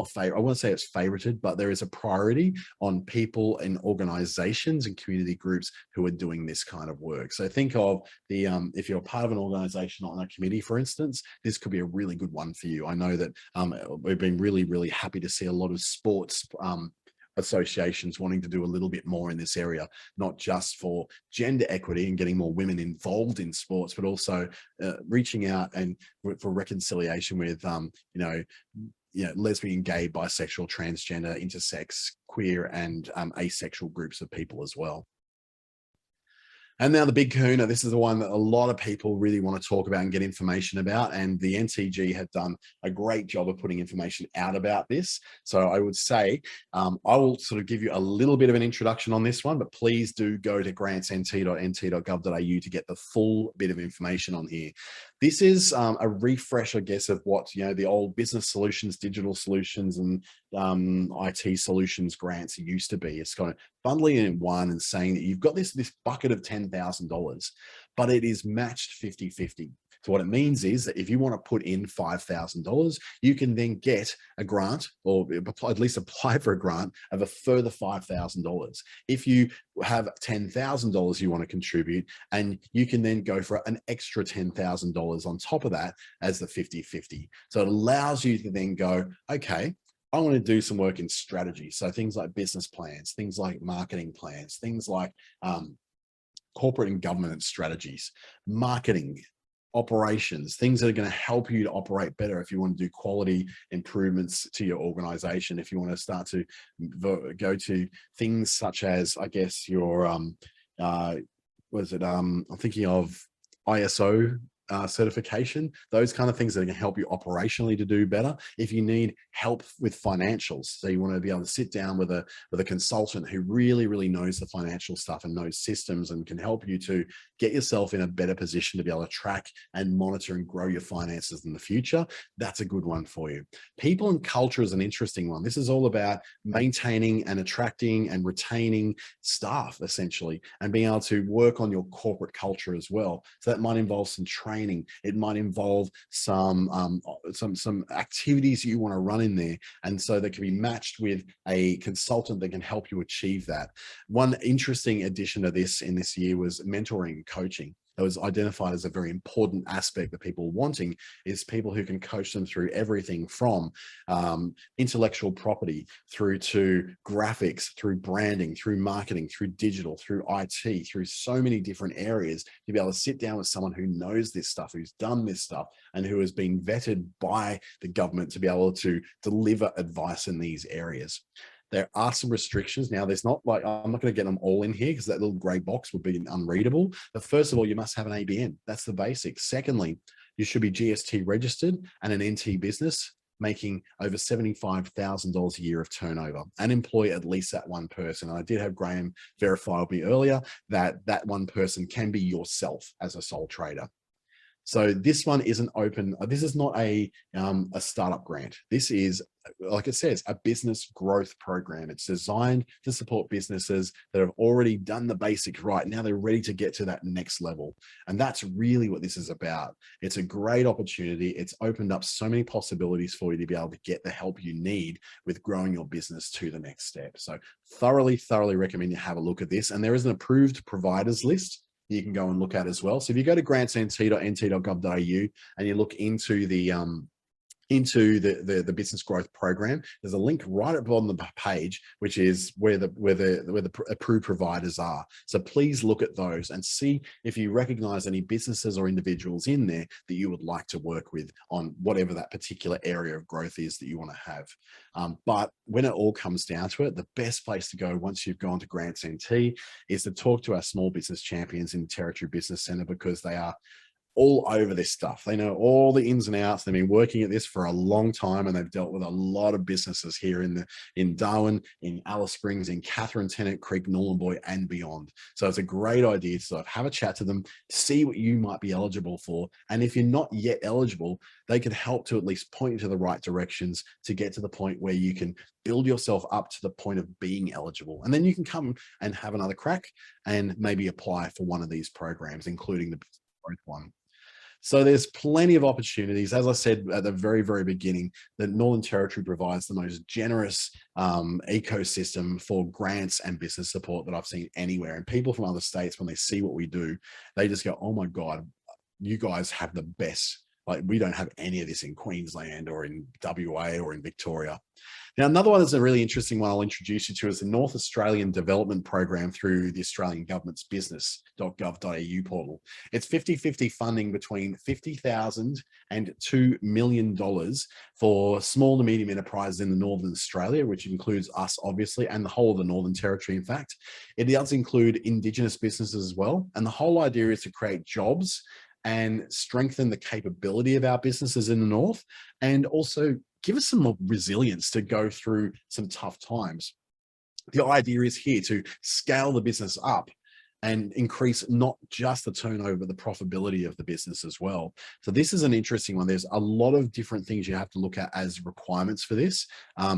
to say it's favorited, but there is a priority on people and organizations and community groups who are doing this kind of work. So think of if you're a part of an organization on a committee, for instance, this could be a really good one for you. I know that we've been really, really happy to see a lot of sports associations wanting to do a little bit more in this area, not just for gender equity and getting more women involved in sports, but also reaching out and for reconciliation with, lesbian, gay, bisexual, transgender, intersex, queer, and asexual groups of people as well. And now the big kahuna, this is the one that a lot of people really want to talk about and get information about. And the NTG have done a great job of putting information out about this. So I would say, I will sort of give you a little bit of an introduction on this one, but please do go to grantsnt.nt.gov.au to get the full bit of information on here. This is a refresh, I guess, of what, the old business solutions, digital solutions, and IT solutions grants used to be. It's kind of bundling it in one and saying that you've got this bucket of $10,000, but it is matched 50-50. So what it means is that if you want to put in $5,000, you can then get a grant, or at least apply for a grant of a further $5,000. If you have $10,000 you want to contribute, and you can then go for an extra $10,000 on top of that as the 50-50. So it allows you to then go, okay, I want to do some work in strategy. So things like business plans, things like marketing plans, things like corporate and government strategies, marketing, operations, things that are going to help you to operate better if you want to do quality improvements to your organization, if you want to start to go to things such as, I guess, your I'm thinking of ISO certification, those kind of things that can help you operationally to do better. If you need help with financials, so you want to be able to sit down with a consultant who really, really knows the financial stuff and knows systems and can help you to get yourself in a better position to be able to track and monitor and grow your finances in the future, that's a good one for you. People and culture is an interesting one. This is all about maintaining and attracting and retaining staff, essentially, and being able to work on your corporate culture as well. So that might involve some training. It might involve some activities you want to run in there, and so they can be matched with a consultant that can help you achieve that. One interesting addition to this in this year was mentoring and coaching. That was identified as a very important aspect that people wanting is people who can coach them through everything from intellectual property through to graphics, through branding, through marketing, through digital, through IT, through so many different areas, to be able to sit down with someone who knows this stuff, who's done this stuff, and who has been vetted by the government to be able to deliver advice in these areas. There are some restrictions. Now, there's not like, I'm not going to get them all in here because that little gray box would be unreadable. But first of all, you must have an ABN. That's the basics. Secondly, you should be GST registered and an NT business making over $75,000 a year of turnover and employ at least that one person. And I did have Graham verify with me earlier that that one person can be yourself as a sole trader. So this one isn't open. This is not a startup grant. This is, like it says, a business growth program. It's designed to support businesses that have already done the basics right. Now they're ready to get to that next level. And that's really what this is about. It's a great opportunity. It's opened up so many possibilities for you to be able to get the help you need with growing your business to the next step. So thoroughly recommend you have a look at this. And there is an approved providers list you can go and look at as well. So if you go to grantsnt.nt.gov.au and you look into the business growth program, there's a link right at the bottom of the page, which is where the approved providers are. So please look at those and see if you recognize any businesses or individuals in there that you would like to work with on whatever that particular area of growth is that you want to have. But when it all comes down to it, the best place to go once you've gone to Grants NT is to talk to our small business champions in the Territory Business Centre, because they are all over this stuff. They know all the ins and outs. They've been working at this for a long time, and they've dealt with a lot of businesses here in Darwin, in Alice Springs, in Catherine, Tennant Creek, Nhulunbuy, and beyond. So it's a great idea to sort of have a chat to them, see what you might be eligible for. And if you're not yet eligible, they can help to at least point you to the right directions to get to the point where you can build yourself up to the point of being eligible. And then you can come and have another crack and maybe apply for one of these programs, including the growth one. So there's plenty of opportunities. As I said at the very, very beginning, the Northern Territory provides the most generous ecosystem for grants and business support that I've seen anywhere. And people from other states, when they see what we do, they just go, oh my God, you guys have the best. Like, we don't have any of this in Queensland or in WA or in Victoria. Now, another one that's a really interesting one I'll introduce you to is the North Australian Development Program through the Australian Government's business.gov.au portal. It's 50-50 funding between $50,000 and $2 million for small to medium enterprises in the Northern Australia, which includes us, obviously, and the whole of the Northern Territory, in fact. It does include Indigenous businesses as well. And the whole idea is to create jobs and strengthen the capability of our businesses in the North, and also give us some more resilience to go through some tough times. The idea is here to scale the business up and increase not just the turnover, but the profitability of the business as well. So this is an interesting one. There's a lot of different things you have to look at as requirements for this.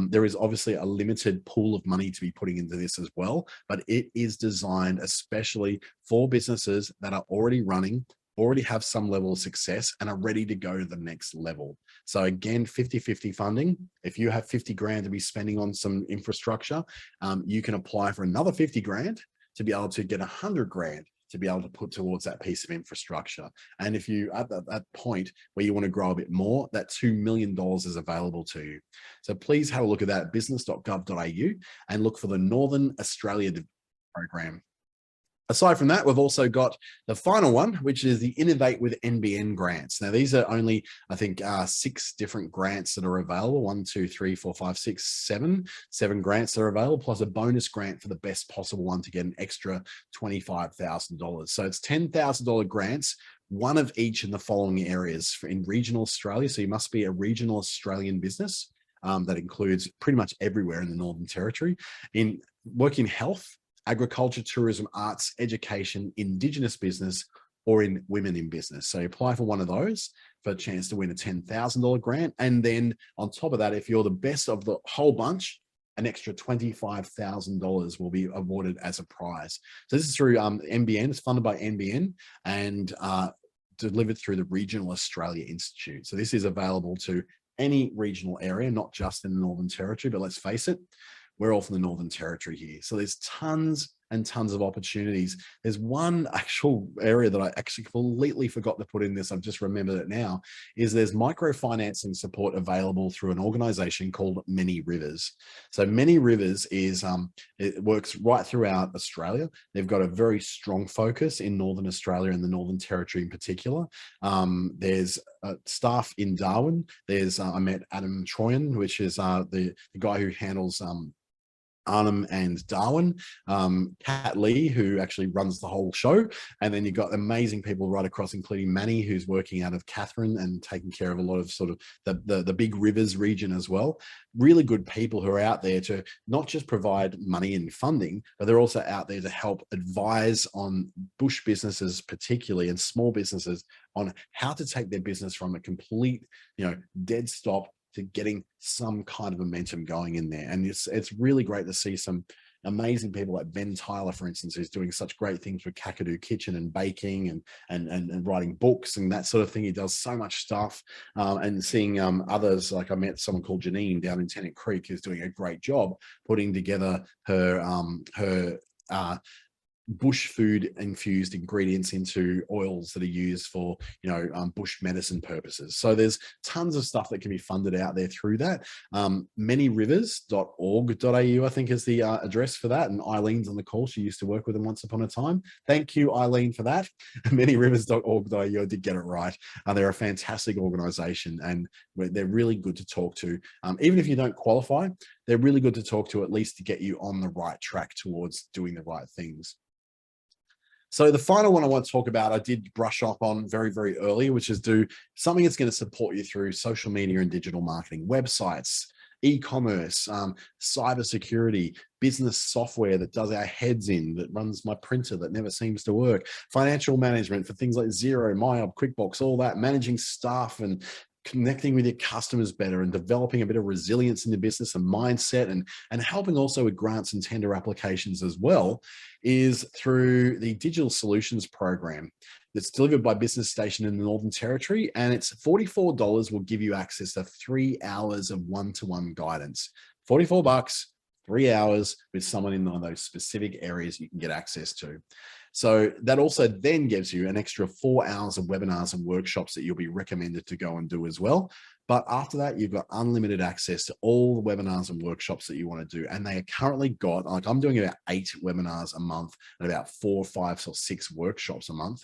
There is obviously a limited pool of money to be putting into this as well, but it is designed especially for businesses that are already running, already have some level of success, and are ready to go to the next level. So again, 50-50 funding. If you have 50 grand to be spending on some infrastructure, you can apply for another 50 grand to be able to get 100 grand to be able to put towards that piece of infrastructure. And if you at that point where you want to grow a bit more, that $2 million is available to you. So please have a look at that at business.gov.au and look for the Northern Australia program. Aside from that, we've also got the final one, which is the Innovate with Nbn Grants. Now, these are only, I think, 6 different grants that are available. 1, 2, 3, 4, 5, 6, 7 grants that are available, plus a bonus grant for the best possible one to get an extra $25,000. So it's $10,000 grants, one of each in the following areas in regional Australia. So you must be a regional Australian business that includes pretty much everywhere in the Northern Territory. In working health, agriculture, tourism, arts, education, Indigenous business, or in women in business. So you apply for one of those for a chance to win a $10,000 grant. And then on top of that, if you're the best of the whole bunch, an extra $25,000 will be awarded as a prize. So this is through Nbn. It's funded by Nbn and delivered through the Regional Australia Institute. So this is available to any regional area, not just in the Northern Territory, but let's face it, we're all from the Northern Territory here. So there's tons and tons of opportunities. There's one actual area that I actually completely forgot to put in this, I've just remembered it now, is there's microfinancing support available through an organization called Many Rivers. So Many Rivers is, it works right throughout Australia. They've got a very strong focus in Northern Australia and the Northern Territory in particular. There's staff in Darwin. There's, I met Adam Troyan, which is the guy who handles Arnhem and Darwin, Kat Lee, who actually runs the whole show. And then you've got amazing people right across, including Manny, who's working out of Catherine and taking care of a lot of sort of the big rivers region as well. Really good people who are out there to not just provide money and funding, but they're also out there to help advise on bush businesses, particularly, and small businesses on how to take their business from a complete, dead stop to getting some kind of momentum going in there. And it's really great to see some amazing people like Ben Tyler, for instance, who's doing such great things with Kakadu Kitchen and baking and writing books and that sort of thing. He does so much stuff. And seeing others, like I met someone called Janine down in Tennant Creek, who's doing a great job putting together her bush food infused ingredients into oils that are used for bush medicine purposes. So there's tons of stuff that can be funded out there through that. Manyrivers.org.au I think is the address for that, and Eileen's on the call. She used to work with them once upon a time. Thank you, Eileen, for that. Manyrivers.org.au, I did get it right. They're a fantastic organization and they're really good to talk to. Even if you don't qualify, they're really good to talk to, at least to get you on the right track towards doing the right things. So the final one I want to talk about, I did brush up on very, very early, which is do something that's going to support you through social media and digital marketing, websites, e-commerce, cybersecurity, business software that does our heads in, that runs my printer that never seems to work, financial management for things like Xero, MyOb, QuickBooks, all that, managing staff and connecting with your customers better and developing a bit of resilience in the business and mindset, and helping also with grants and tender applications as well, is through the digital solutions program that's delivered by Business Station in the Northern Territory. And it's $44 will give you access to 3 hours of one-to-one guidance. $44, 3 hours with someone in one of those specific areas you can get access to. So that also then gives you an extra 4 hours of webinars and workshops that you'll be recommended to go and do as well. But after that, you've got unlimited access to all the webinars and workshops that you want to do. And they are currently got, like I'm doing about 8 webinars a month and about 4, 5, or 6 workshops a month.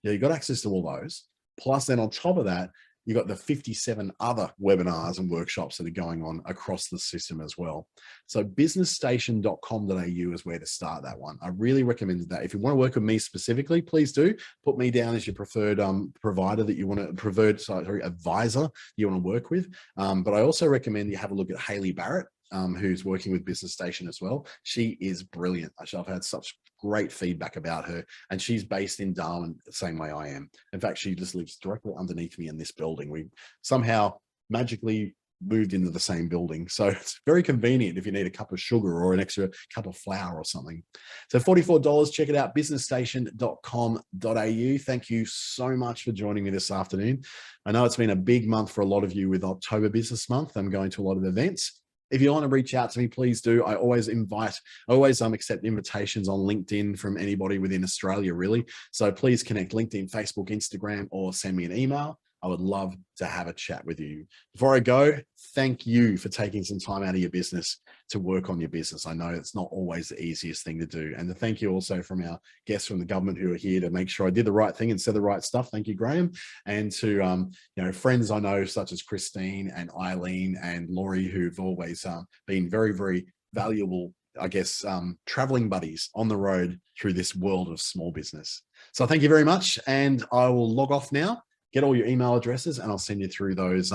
Yeah, you've got access to all those. Plus then on top of that, you've got the 57 other webinars and workshops that are going on across the system as well. So businessstation.com.au is where to start that one. I really recommend that. If you want to work with me specifically, please do put me down as your preferred provider that you want to, advisor you want to work with. But I also recommend you have a look at Hayley Barrett, who's working with Business Station as well. She is brilliant. I've had such great feedback about her, and she's based in Darwin the same way I am. In fact, she just lives directly underneath me in this building. We somehow magically moved into the same building. So it's very convenient if you need a cup of sugar or an extra cup of flour or something. So $44, check it out, businessstation.com.au. Thank you so much for joining me this afternoon. I know it's been a big month for a lot of you with October Business Month. I'm going to a lot of events. If you want to reach out to me, please do. I always accept invitations on LinkedIn from anybody within Australia, really. So please connect LinkedIn, Facebook, Instagram, or send me an email. I would love to have a chat with you. Before I go, thank you for taking some time out of your business to work on your business. I know it's not always the easiest thing to do. And to thank you also from our guests from the government who are here to make sure I did the right thing and said the right stuff. Thank you, Graham. And to friends I know such as Christine and Eileen and Laurie, who've always been very, very valuable, I guess, traveling buddies on the road through this world of small business. So thank you very much. And I will log off now. Get all your email addresses and I'll send you through those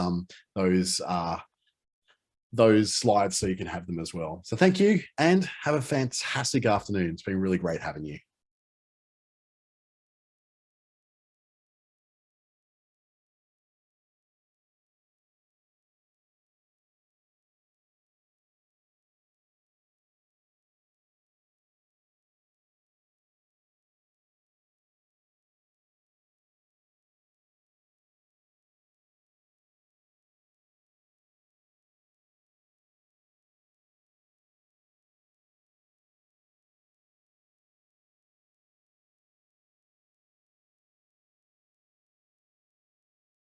slides so you can have them as well. So thank you and have a fantastic afternoon. It's been really great having you.